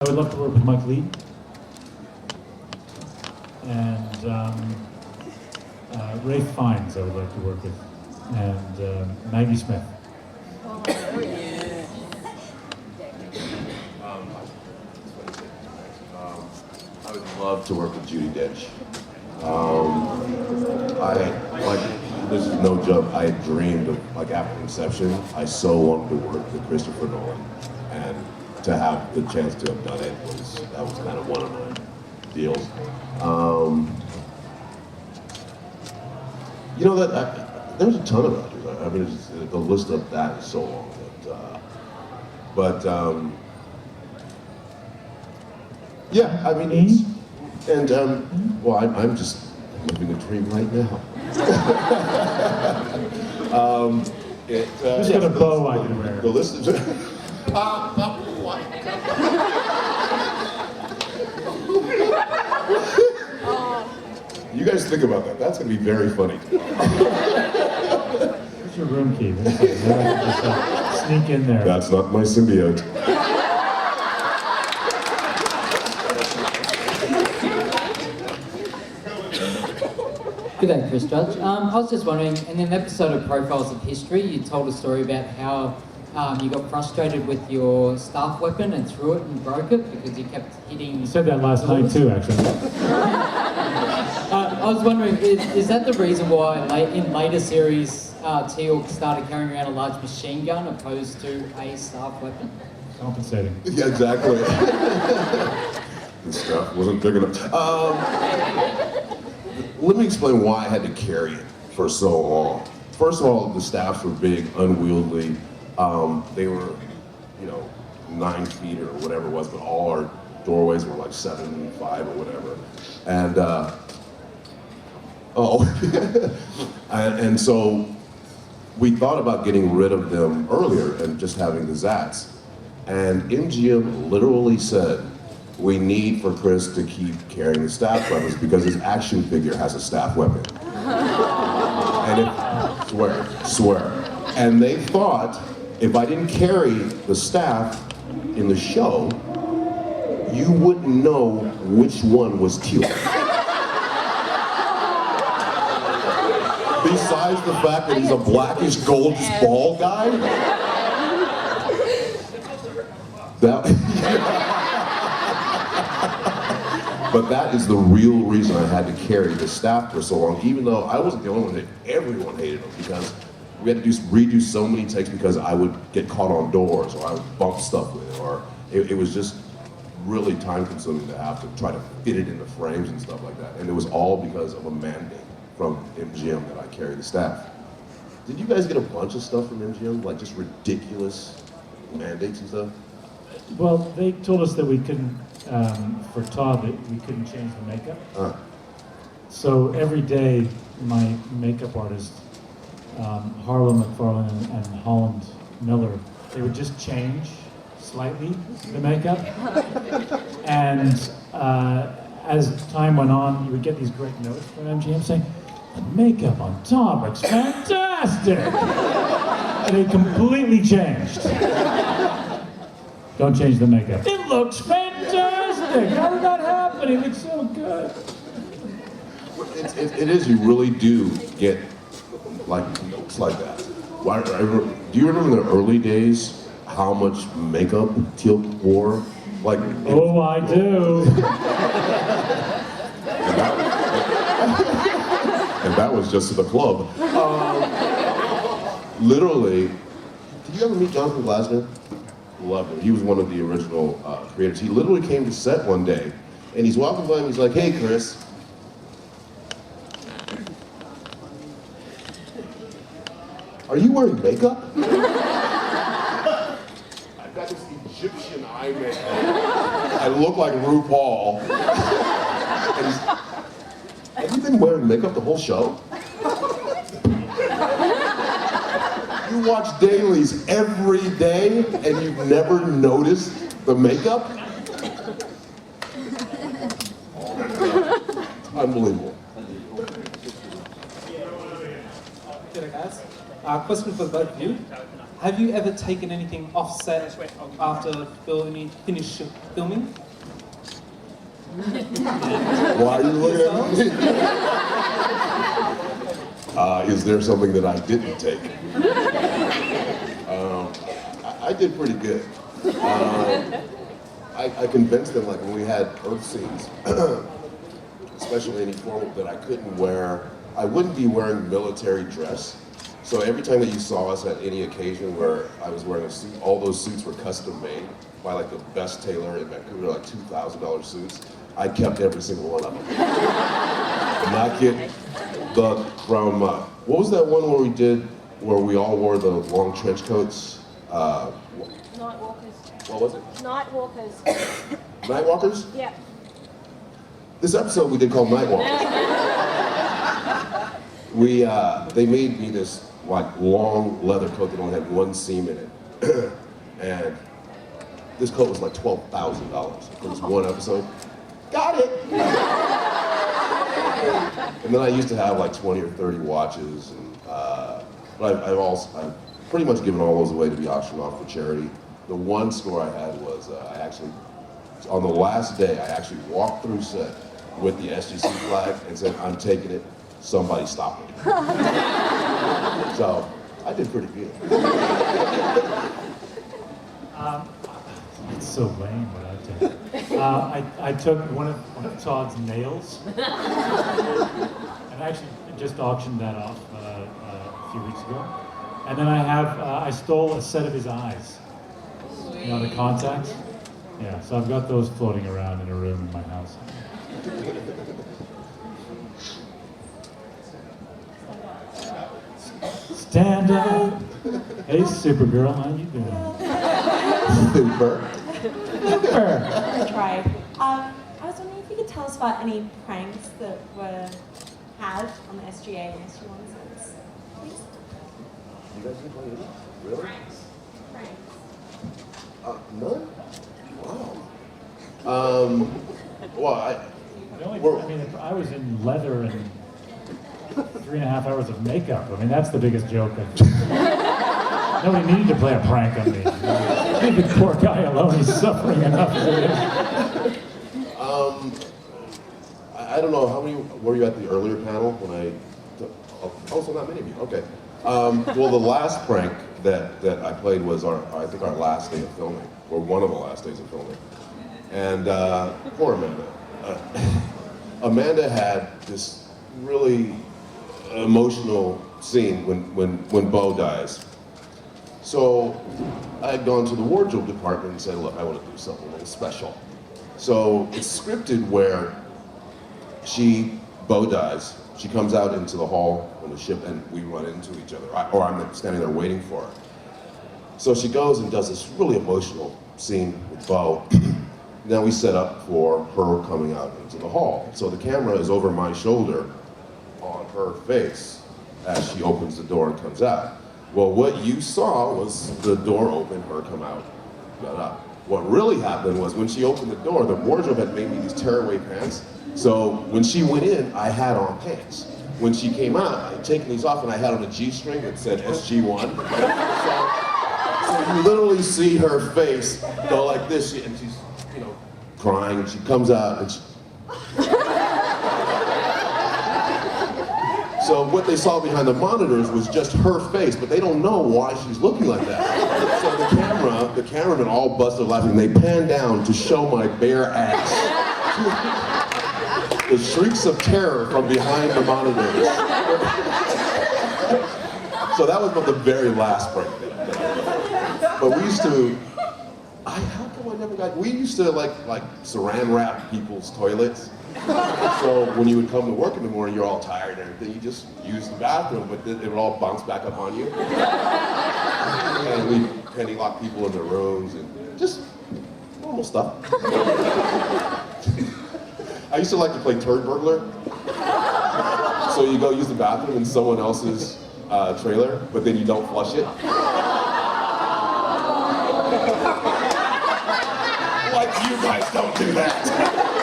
I would love to work with Mike Lee and Rafe Fiennes. I would like to work with, and Maggie Smith. I would love to work with Judi Dench. This is no joke. I had dreamed of, after Inception, I so wanted to work with Christopher Nolan, and to have the chance to have done it was kind of one of my deals. There's a ton of actors. I mean, the list of that is so long. Yeah, I mean, I'm just living a dream right now. Who's got a bow I can wear? The list is. You guys think about that. That's going to be very funny. Where's your room key? Just, sneak in there. That's not my symbiote. Good day, Chris Judge. I was just wondering, in an episode of Profiles of History, you told a story about how you got frustrated with your staff weapon and threw it and broke it because you kept hitting... You said that last night too, actually. I was wondering, is that the reason why in later series Teal'C started carrying around a large machine gun opposed to a staff weapon? Compensating. Yeah, exactly. The stuff wasn't big enough. Let me explain why I had to carry it for so long. First of all, the staffs were big, unwieldy. They were, 9 feet or whatever it was, but all our doorways were like 7, 5 or whatever. And, and so we thought about getting rid of them earlier and just having the Zats. And MGM literally said, we need for Chris to keep carrying the staff weapons because his action figure has a staff weapon. And swear. And they thought if I didn't carry the staff in the show, you wouldn't know which one was Teal'C. Besides the fact that he's a blackish, goldish, bald guy. But that is the real reason I had to carry the staff for so long, even though I wasn't the only one that everyone hated them, because we had to redo so many takes because I would get caught on doors or I would bump stuff with it, or it was just really time consuming to have to try to fit it into frames and stuff like that. And it was all because of a mandate from MGM that I carry the staff. Did you guys get a bunch of stuff from MGM, like just ridiculous mandates and stuff? Well, they told us that we couldn't, for Todd, that we couldn't change the makeup. So every day, my makeup artist, Harlan McFarlane and Holland Miller, they would just change slightly the makeup. And as time went on, you would get these great notes from MGM saying, the makeup on Todd looks fantastic! And it completely changed. Don't change the makeup. It looks fantastic! How did that happen? It looks so good. It is, you really do get notes like that. Do you remember in the early days how much makeup Teal'C wore? Oh, I do. And that was just to the club. Literally, did you ever meet Jonathan Glasner? Loved him. He was one of the original creators. He literally came to set one day, and he's walking by and he's like, hey, Chris. Are you wearing makeup? I've got this Egyptian eye makeup. I look like RuPaul. And have you been wearing makeup the whole show? You watch dailies every day and you've never noticed the makeup? Unbelievable. Guys, question for both of you. have you ever taken anything off set after finished filming? Why are you looking at me? Is there something that I didn't take? I did pretty good. I convinced them, like when we had Earth scenes, especially any formal, that I couldn't wear, I wouldn't be wearing military dress. So every time that you saw us at any occasion where I was wearing a suit, all those suits were custom made by like the best tailor in Vancouver, like $2,000 suits. I kept every single one of them. Not get from, what was that one where we did, where we all wore the long trench coats? Nightwalkers. What was it? Nightwalkers. Nightwalkers? Yeah. This episode we did called Nightwalkers. They made me this like long leather coat that only had one seam in it. And this coat was like $12,000 for this one episode. Got it! And then I used to have like 20 or 30 watches, and but I've pretty much given all those away to be auctioned off for charity. The one score I had was on the last day, I actually walked through set with the SGC flag and said, "I'm taking it, somebody stop me." So, I did pretty good. It's so lame what I did. I took one of Todd's nails, and I actually just auctioned that off a few weeks ago. And then I stole a set of his eyes. You know, the contacts? Yeah, so I've got those floating around in a room in my house. Stand up! Hey, Supergirl, how you doing? Super. I tried. I was wondering if you could tell us about any pranks that were had on the SGA and SG1 sets, please? You guys didn't play any? Really? Pranks. None? Wow. Well, I was in leather and 3.5 hours of makeup. I mean, that's the biggest joke. Nobody needed to play a prank on me. Leave the poor guy alone. He's suffering enough. I don't know, how many were you at the earlier panel when oh, so not many of you, okay. Well, the last prank that I played was I think our last day of filming, or one of the last days of filming. And poor Amanda. Amanda had this really emotional scene when Bo dies. So I had gone to the wardrobe department and said, look, I want to do something a little special. So it's scripted where Bo dies, she comes out into the hall on the ship and we run into each other, or I'm standing there waiting for her. So she goes and does this really emotional scene with Bo. Now we set up for her coming out into the hall. So the camera is over my shoulder on her face as she opens the door and comes out. Well, what you saw was the door open, her come out, got up. What really happened was when she opened the door, the wardrobe had made me these tearaway pants. So when she went in, I had on pants. When she came out, I had taken these off and I had on a G-string that said SG1. So you literally see her face go like this, and she's, crying, and she comes out and so what they saw behind the monitors was just her face, but they don't know why she's looking like that. So the cameraman all busted laughing. They pan down to show my bare ass. The shrieks of terror from behind the monitors. So that was the very last prank that I did. But we used to, we used to like saran wrap people's toilets. So when you would come to work in the morning, you're all tired and everything, you just use the bathroom, but it would all bounce back up on you. And we penny lock people in their rooms and just normal stuff. I used to like to play turd burglar. So you go use the bathroom in someone else's trailer, but then you don't flush it. Like you guys don't do that.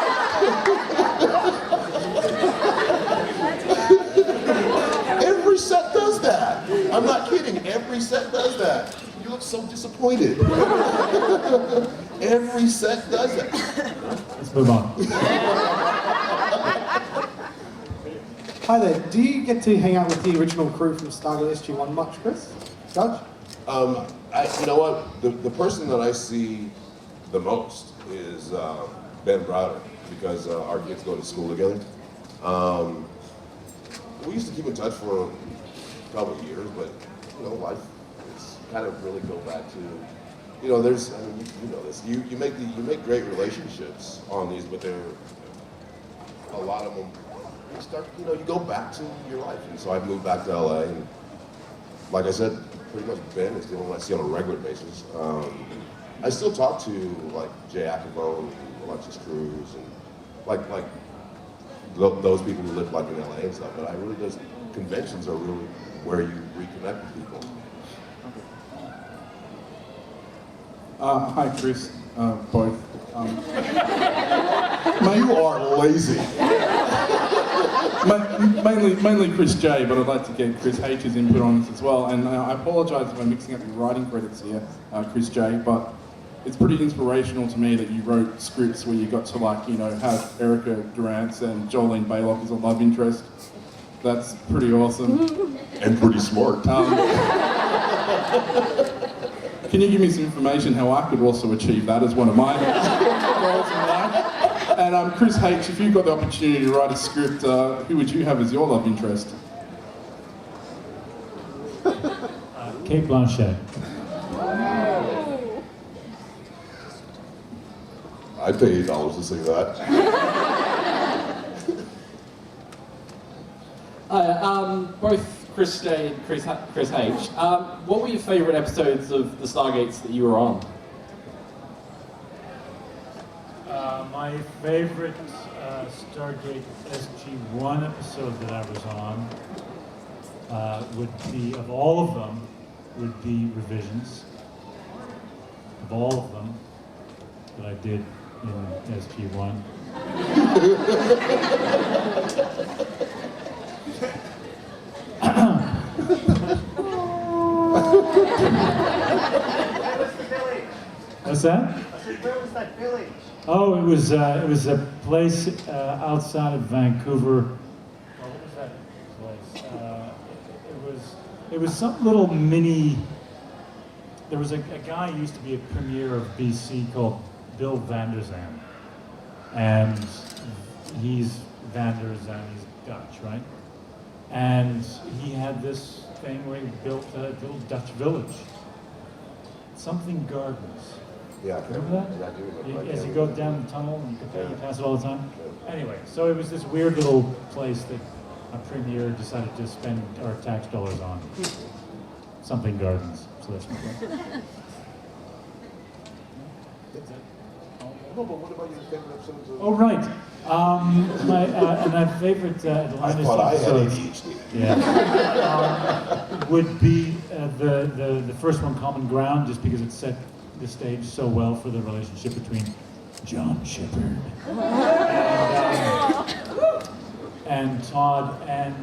Every set does that. I'm not kidding. Every set does that. look so disappointed. Every set does it. Let's move on. Hi there. Do you get to hang out with the original crew from Stargate SG-1 much, Chris? Judge? You know what? The person that I see the most is Ben Browder, because our kids go to school together. We used to keep in touch for a couple of years, but you know, life it's kind of really go back to, you know, there's, I mean, you know this. You make great relationships on these, but there a lot of them. You start, you know, you go back to your life, and so I moved back to LA, and like I said, pretty much Ben is the only one I see on a regular basis. I still talk to like Jay Ackerman and Alexis Cruz and like those people who live like in LA and stuff. But I really, those conventions are really where you reconnect with people. Hi, Chris. Both. You are lazy. Mainly Chris J, but I'd like to get Chris H's input on this as well. And I apologise if I'm mixing up your writing credits here, Chris J, but it's pretty inspirational to me that you wrote scripts where you got to, like, you know, have Erica Durance and Jolene Baylock as a love interest. That's pretty awesome. And pretty smart. Can you give me some information how I could also achieve that as one of my goals in life? And Chris H, if you got the opportunity to write a script, who would you have as your love interest? Kate Blanchett. I'd pay $8 to see that. Both Chris J and Chris H. What were your favourite episodes of the Stargates that you were on? My favorite Stargate SG-1 episode that I was on would be, of all of them, would be Revisions. Of all of them that I did in SG-1. What's that? I said, where was that village? Oh, it was a place outside of Vancouver. Oh, what was that place? It was some little mini. There was a guy who used to be a premier of BC called Bill Vanderzam, and he's Vanderzam. He's Dutch, right? And he had this thing where he built a little Dutch village. Something Gardens. Yeah, Remember that? Yeah, I do remember. As you go down the tunnel, and you pass it all the time. Anyway, so it was this weird little place that a premier decided to spend our tax dollars on. Something Gardens. So that's my point. No, but what about your favorite episodes of... Oh, right. My favorite Atlantis I thought I had episodes, ADHD. yeah, would be the first one, Common Ground, just because it set the stage so well for the relationship between John Shepard and Todd. And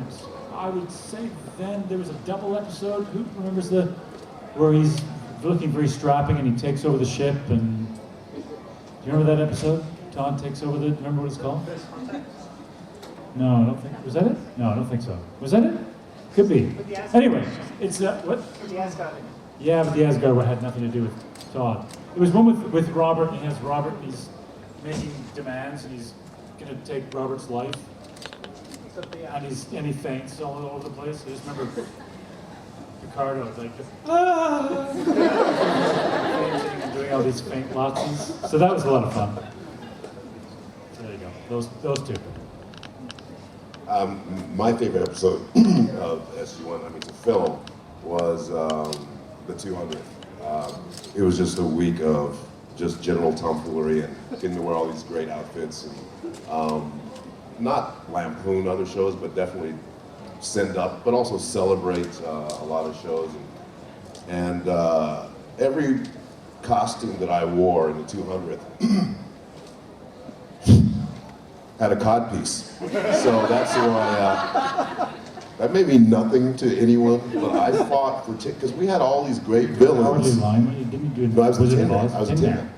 I would say then there was a double episode. Who remembers where he's looking very strapping and he takes over the ship? And do you remember that episode? Todd takes over the. Remember what it's called? No, I don't think. Was that it? No, I don't think so. Was that it? Could be. Anyway, it's what? The Asgard. Yeah, but the Asgard one had nothing to do with Todd. It was one with Robert, and he has Robert, and he's making demands, and he's going to take Robert's life. And he faints all over the place. I just remember Picardo like fainting and doing all these faint lots. So that was a lot of fun. So there you go. Those two. My favorite episode of SG-1, I mean, it's a film, was the 200th. It was just a week of just general tomfoolery and getting to wear all these great outfits and not lampoon other shows, but definitely send up, but also celebrate a lot of shows. And every costume that I wore in the 200th had a codpiece. So that's why That may mean nothing to anyone, but I fought for because we had all these great villains. Cowardly Lion, you didn't do No, I was the Wizard Tin of Man. Oz? I was a Tin Tin Man.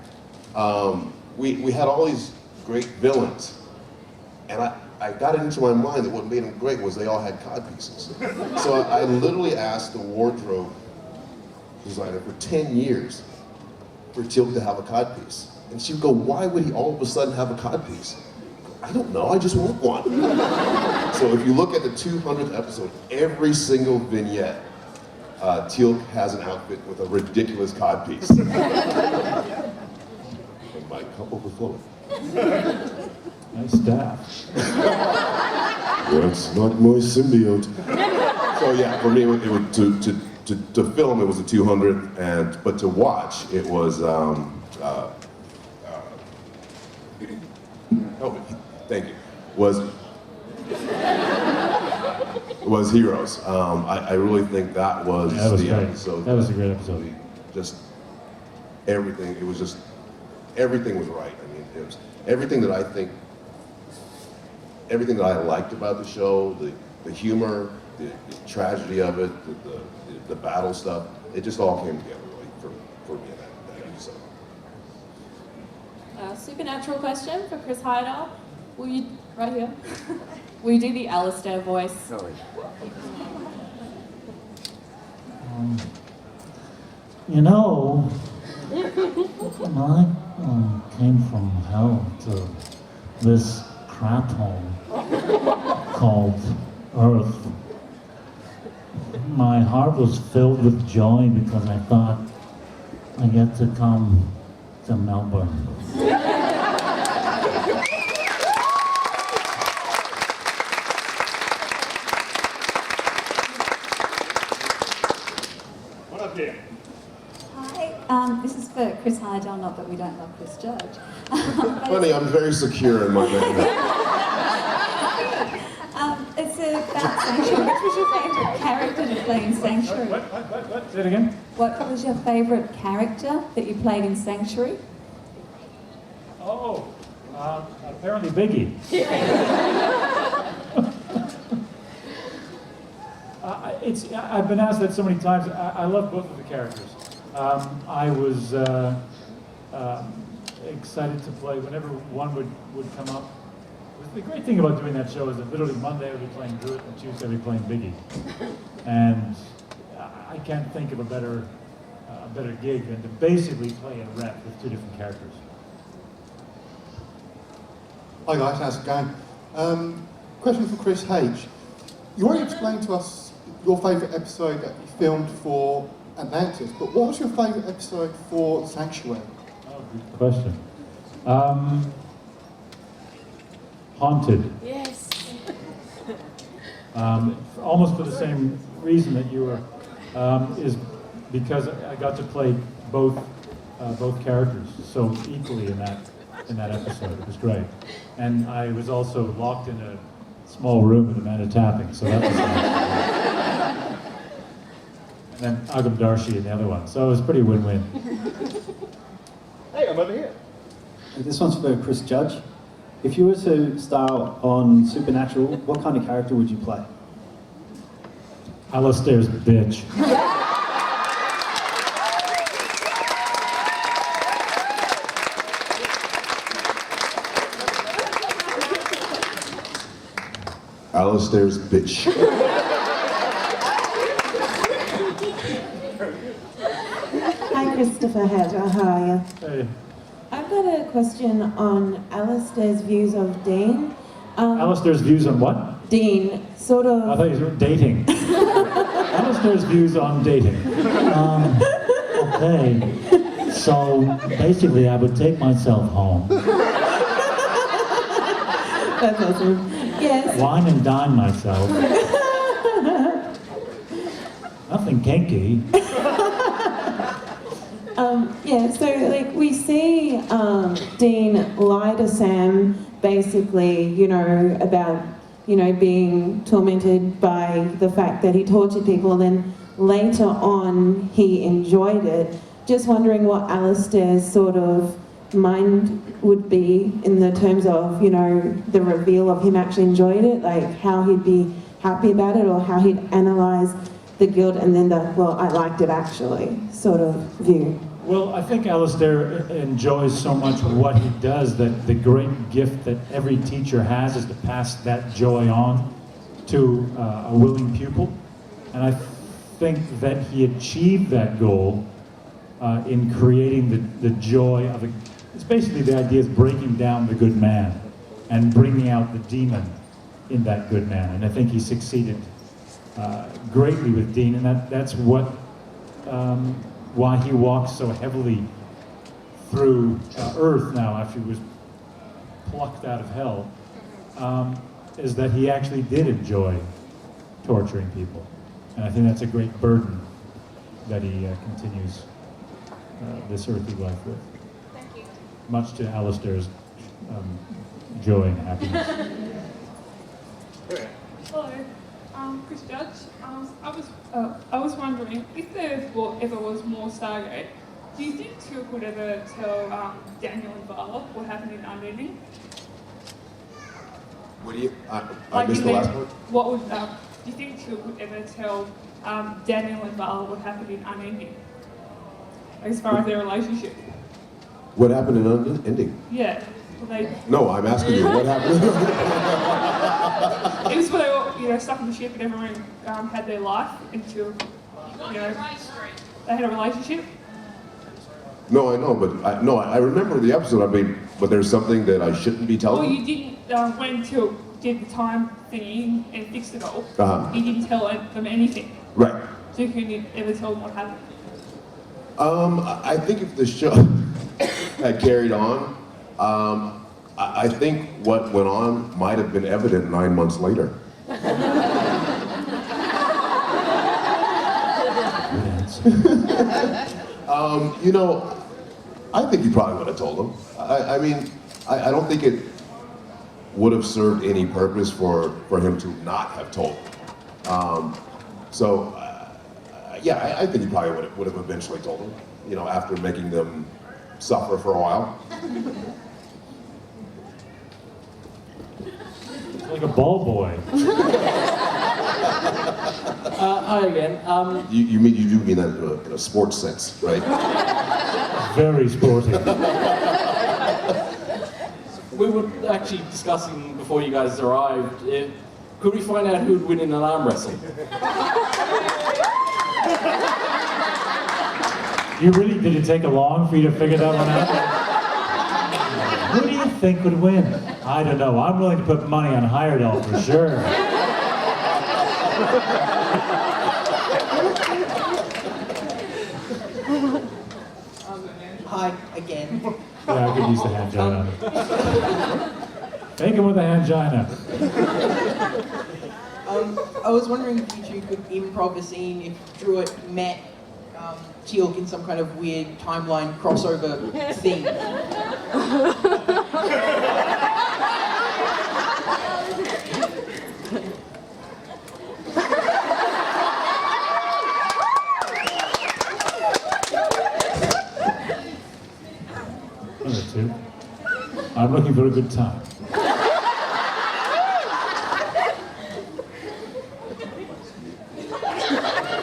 Man. We had all these great villains, and I got it into my mind that what made them great was they all had codpieces. So I literally asked the wardrobe designer for 10 years for Teal'c to have a codpiece. And she would go, why would he all of a sudden have a codpiece? I don't know, I just want one. So if you look at the 200th episode, every single vignette, Teal'c has an outfit with a ridiculous codpiece. And my cup overflowing. Nice staff. That's not my symbiote. So yeah, for me, to film, it was a 200th, but to watch, it was, oh, thank you, was Heroes. I really think that was, Yeah, that was the great. episode. That was a great episode. Just everything, it was just, everything was right. I mean, it was everything that I think, everything that I liked about the show, the humor, the tragedy of it, the battle stuff, it just all came together really for me in that episode. Supernatural question for Chris Heyerdahl. Will you, right here, will you do the Alistair voice? Sorry. You know, when I came from hell to this crap hole called Earth, my heart was filled with joy because I thought I get to come to Melbourne. What up here? Hi, this is for Chris Heyerdahl, not that we don't love Chris Judge. Funny, I'm very secure in my manhood. It's about Sanctuary. Which was your favourite character to play in Sanctuary? What? Say it again? What was your favourite character that you played in Sanctuary? Oh, apparently Biggie. I've been asked that so many times. I love both of the characters. I was excited to play whenever one would come up. The great thing about doing that show is that literally Monday I would be playing Druid and Tuesday I would be playing Biggie. And I can't think of a better gig than to basically play a rep with two different characters. Hi guys, how's it going? Question for Chris H. You already explained to us your favourite episode that you filmed for Atlantis, but what was your favourite episode for Sanctuary? Oh, good question. Haunted. Yes. Almost for the same reason that you were, is because I got to play both characters so equally in that episode. It was great, and I was also locked in a small room with Amanda Tapping, so that was nice. And then Agam Darshi in the other one, so it was pretty win-win. Hey, I'm over here. This one's for Chris Judge. If you were to star on Supernatural, what kind of character would you play? Alistair's bitch. Alistair's bitch. Hi, Christopher Hedger. How are you? Hey. I've got a question on Alistair's views of Dean. Alistair's views on what? Dean, sort of. I thought you were dating. Alistair's views on dating. Okay, so basically I would take myself home, That's awesome. Yes. wine and dine myself. Nothing kinky. Yeah, so like we see Dean lie to Sam basically, you know, about, you know, being tormented by the fact that he tortured people, and then later on he enjoyed it. Just wondering what Alistair's sort of mind would be in the terms of, you know, the reveal of him actually enjoyed it, like how he'd be happy about it, or how he'd analyse the guilt and then the, well, I liked it actually sort of view? Well, I think Alistair enjoys so much what he does that the great gift that every teacher has is to pass that joy on to a willing pupil. And I think that he achieved that goal in creating the joy of it. It's basically the idea is breaking down the good man and bringing out the demon in that good man. And I think he succeeded greatly with Dean, and that's what why he walks so heavily through Earth now after he was plucked out of hell, is that he actually did enjoy torturing people. And I think that's a great burden that he continues this earthly life with. Thank you. Much to Alistair's joy and happiness. Hello, Chris Judge. I was wondering if there ever was more Stargate. Do you think Teal'C would ever tell Daniel and Vala what happened in Unending? What do you? I missed the last part. What would do you think Teal'C would ever tell Daniel and Vala what happened in Unending, as far as their relationship? What happened in Unending? Yeah. Well, No, I'm asking you, what happened? It was where they were, stuck on the ship and everyone had their life until, they had a relationship. No, I know, but I remember the episode. I mean, but there's something that I shouldn't be telling. Well, you didn't, when Teal'C did the time thingy and fixed it all, you didn't tell them anything. Right. So can you ever tell them what happened? I think if the show had carried on, I think what went on might have been evident 9 months later. I think you probably would have told him. I mean, I don't think it would have served any purpose for him to not have told him. Yeah, I think he probably would have eventually told him, after making them suffer for a while. Like a ball boy. Hi again. You do mean that in a sports sense, right? Very sporty. We were actually discussing before you guys arrived, could we find out who'd win in an arm wrestle? Did it take long for you to figure that one out? Who do you think would win? I don't know. I'm willing to put money on Heyerdahl for sure. Hi again. Yeah, I could use the angina. Take him with the angina. I was wondering if you two could improv a scene if Druitt met Teal'C in some kind of weird timeline crossover thing. Number two. I'm looking for a good time.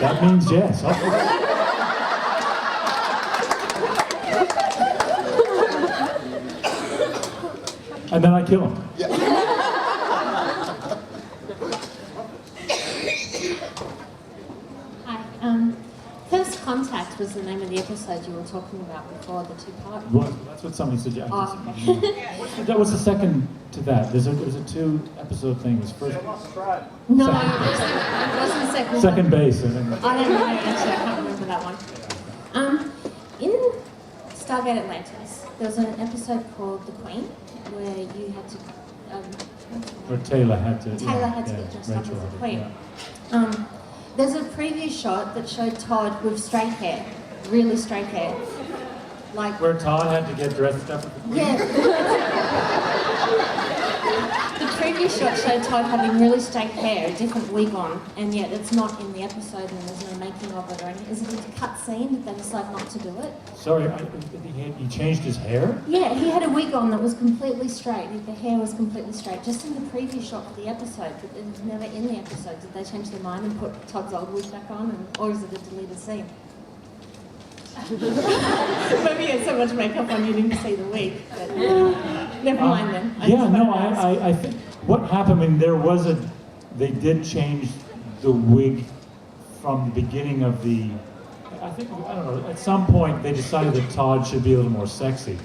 That means yes. And then I kill him. Hi. First Contact was the name of the episode you were talking about before, the two-part. Well, that's what somebody suggested. Oh, okay. That was the second to that. There's a 2-episode thing. It was first. No, it wasn't the second one. Second base. I don't know, actually, I can't remember that one. In Stargate Atlantis, there was an episode called The Queen, where you had to... Or Taylor had to. Taylor had to get dressed up as the Queen. Yeah. There's a previous shot that showed Todd with straight hair, really straight hair. Like... Where Todd had to get dressed up as the Queen? Yeah. The previous shot show Todd having really straight hair, a different wig on, and yet it's not in the episode and there's no making of it or anything. Is it a cut scene? Did they decide not to do it? Sorry, he changed his hair? Yeah, he had a wig on that was completely straight. The hair was completely straight, just in the preview shot for the episode, but it was never in the episode. Did they change their mind and put Todd's old wig back on, or is it a deleted scene? Maybe he had so much makeup on you didn't see the wig, but never mind then. I think what happened, I mean, they did change the wig from the beginning of the, I don't know, at some point they decided that Todd should be a little more sexy.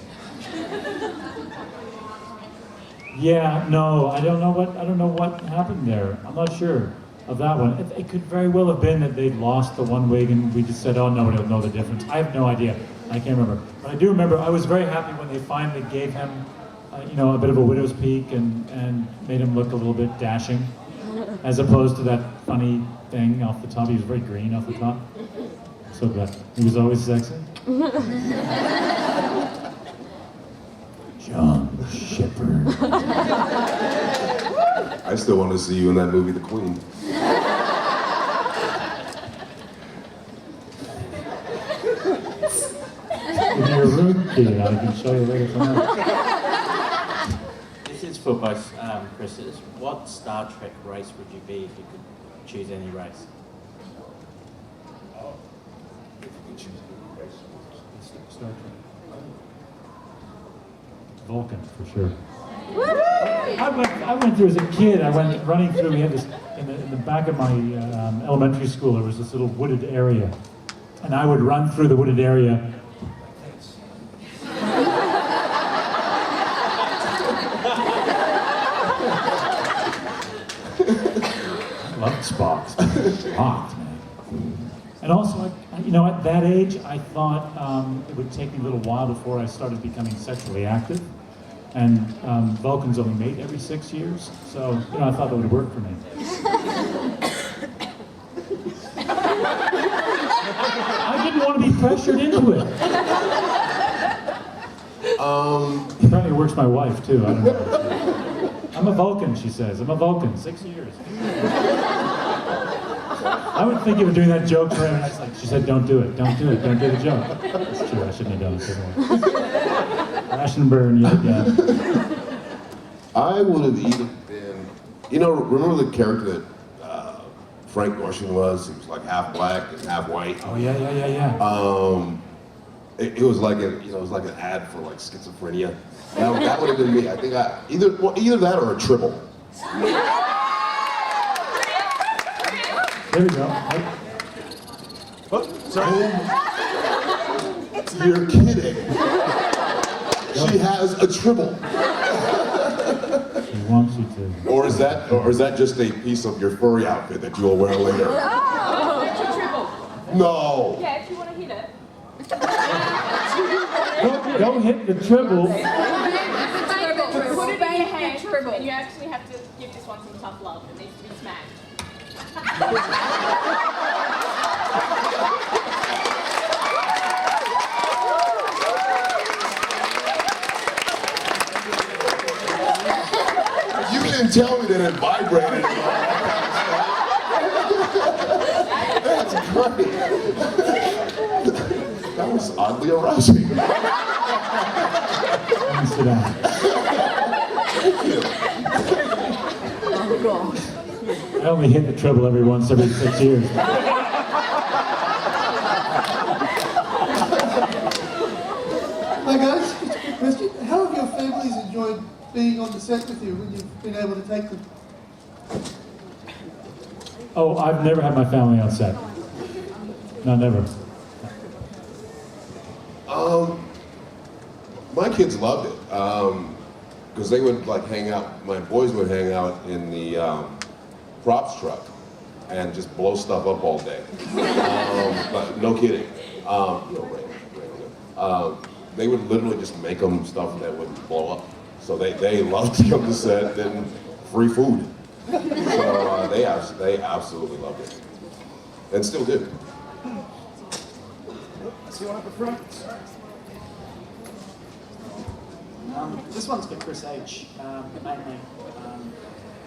Yeah, no, I don't know what happened there. I'm not sure of that one. It could very well have been that they'd lost the one wig and we just said, oh, nobody will know the difference. I have no idea. I can't remember. But I do remember I was very happy when they finally gave him, a bit of a widow's peak and made him look a little bit dashing, as opposed to that funny thing off the top. He was very green off the top. So glad. He was always sexy. John Shepard. I still want to see you in that movie, The Queen. If you're a room kid, I can show you later tonight. This is for both Chris's. What Star Trek race would you be if you could choose any race? Oh, if you could choose any race. Star Trek. Vulcan, for sure. I went through as a kid. I went running through. We had this in the back of my elementary school. There was this little wooded area, and I would run through the wooded area. I loved Spock. Spock, man. And also, at that age, I thought it would take me a little while before I started becoming sexually active. And Vulcans only mate every 6 years, so I thought that would work for me. I didn't want to be pressured into it. Apparently it works my wife too, I don't know. I'm a Vulcan, she says. I'm a Vulcan, 6 years. I would think of doing that joke for him, and it's like, she said, don't do it, don't do it, don't do the joke. That's true, I shouldn't have done it. Crash and burn, yeah. I would have either been, remember the character that Frank Gorshin was? He was like half black and half white. Oh yeah. It was like it was like an ad for like schizophrenia. That would have been me. I think either that or a Tribble. There we go. What? Sorry. You're kidding. She has a Tribble. She wants you to. Or is that just a piece of your furry outfit that you'll wear later? Oh, it's a Tribble. No. Yeah, if you want to hit it. Don't hit the Tribble. Put it in your hand, and you actually have to give this one some tough love. It needs to be smacked. You didn't tell me that it vibrated. That's great. That was oddly arousing. Sit down. Oh, gosh. I only hit the Tribble every 6 years. Hi guys, just a quick question. How have your families enjoyed being on the set with you when you've been able to take them? Oh, I've never had my family on set. No, never. My kids loved it because they would hang out. My boys would hang out in the props truck and just blow stuff up all day. But no kidding. They would literally just make them stuff that would blow up. So they loved to come to set and free food. So they absolutely loved it, and still do. See one up the front. This one's for Chris H. Mainly.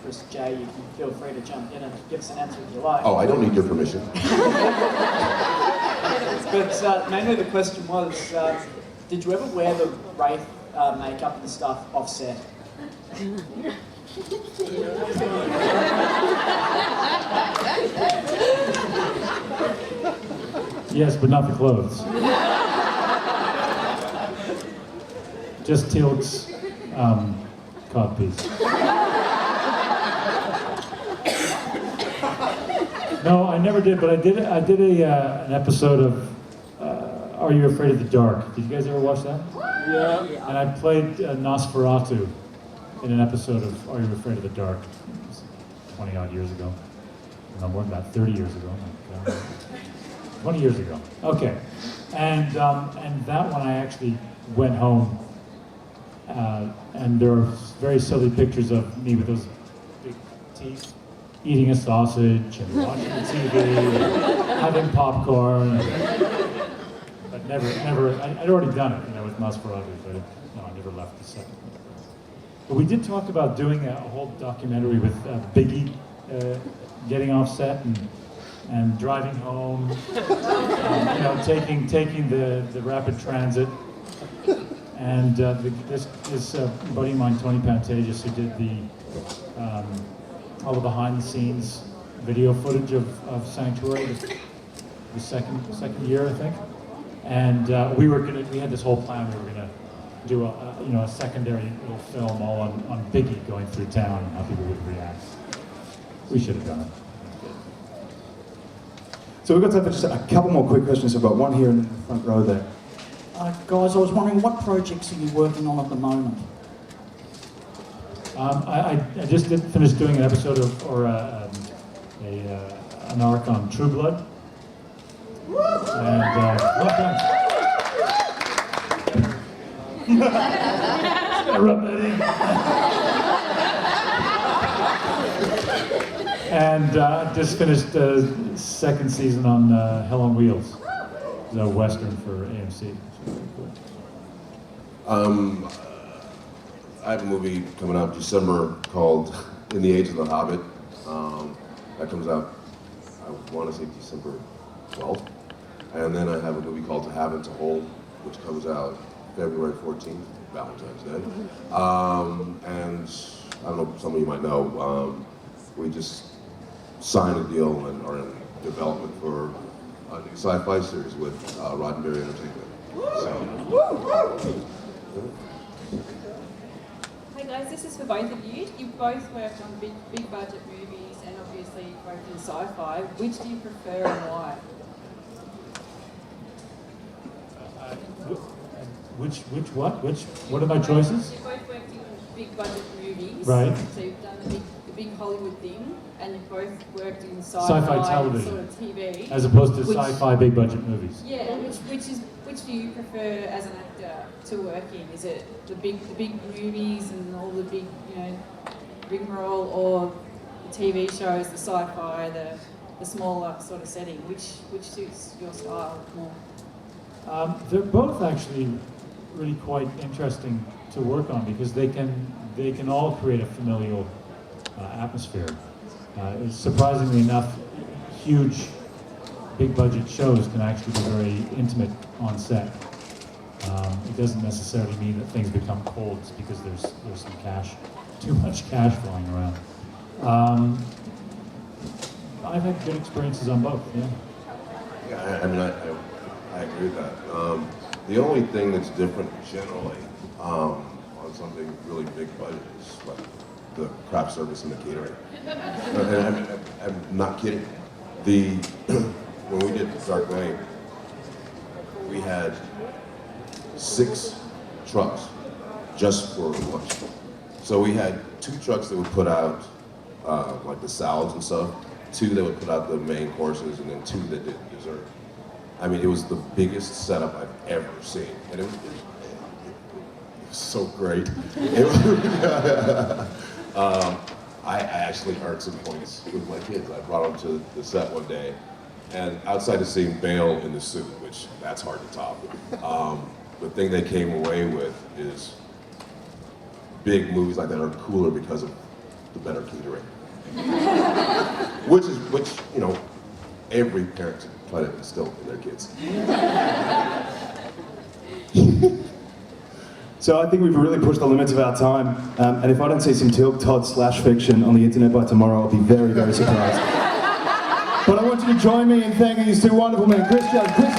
Chris J, you can feel free to jump in and give us an answer if you like. Oh, I don't need your permission. But mainly the question was, did you ever wear the Wraith makeup and stuff offset? Yes, but not the clothes. Just Teal'C's codpiece. No, I never did, but I did an episode of Are You Afraid of the Dark? Did you guys ever watch that? Yeah. And I played Nosferatu in an episode of Are You Afraid of the Dark? It was 20 odd years ago. No, more than that, 30 years ago. 20 years ago. Okay. And that one I actually went home and there are very silly pictures of me with those big teeth, eating a sausage and watching the TV, having popcorn. But I'd already done it, with Nosferatu, but I never left the set. But we did talk about doing a whole documentary with Biggie getting off set and driving home, taking the rapid transit. And this buddy of mine, Tony Pantages, who did all the behind-the-scenes video footage of Sanctuary, the second year, I think. And we had this whole plan. We were gonna do a secondary little film all on Biggie going through town and how people would react. We should have done it. So we've got time for just a couple more quick questions. I've got one here in the front row there. Guys, I was wondering, what projects are you working on at the moment? I just finished doing an episode an arc on True Blood. And rub that in. And just finished the second season on Hell on Wheels, the Western for AMC. I have a movie coming out December called In the Age of the Hobbit. That comes out, I want to say December 12th. And then I have a movie called To Have and to Hold, which comes out February 14th, Valentine's Day. And I don't know, some of you might know, we just signed a deal and are in development for a new sci-fi series with Roddenberry Entertainment. Hey guys, this is for both of you. You've both worked on big budget movies and obviously both in sci-fi. Which do you prefer and why? What are my choices? You both worked in big budget movies. Right. So you've done the big Hollywood thing, and you've both worked in Sci-fi television, sort of TV. as opposed to sci-fi big budget movies. Yeah, which do you prefer as an actor to work in? Is it the big movies and all the big, rigmarole, or the TV shows, the sci-fi, the smaller sort of setting? Which suits your style more? They're both actually really quite interesting to work on because they can all create a familial atmosphere. Surprisingly enough, huge, big budget shows can actually be very intimate on set. It doesn't necessarily mean that things become cold because there's some too much cash flowing around. I've had good experiences on both. Yeah. Yeah, I mean, I agree with that. The only thing that's different generally on something really big budget is like the craft service and the catering. And I'm not kidding. When we did Dark Knight, we had 6 trucks just for lunch. So we had 2 trucks that would put out like the salads and stuff, 2 that would put out the main courses, and then 2 that did dessert. I mean, it was the biggest setup I've ever seen, and it was so great. I actually earned some points with my kids. I brought them to the set one day, and outside of seeing Bale in the suit, which that's hard to top, the thing they came away with is big movies like that are cooler because of the better tutoring. Which, you know, every parent try to instill in their kids. So I think we've really pushed the limits of our time, and if I don't see some Teal'c Todd slash fiction on the internet by tomorrow, I'll be very, very surprised. But I want you to join me in thanking these two wonderful men, Chris Judge, Chris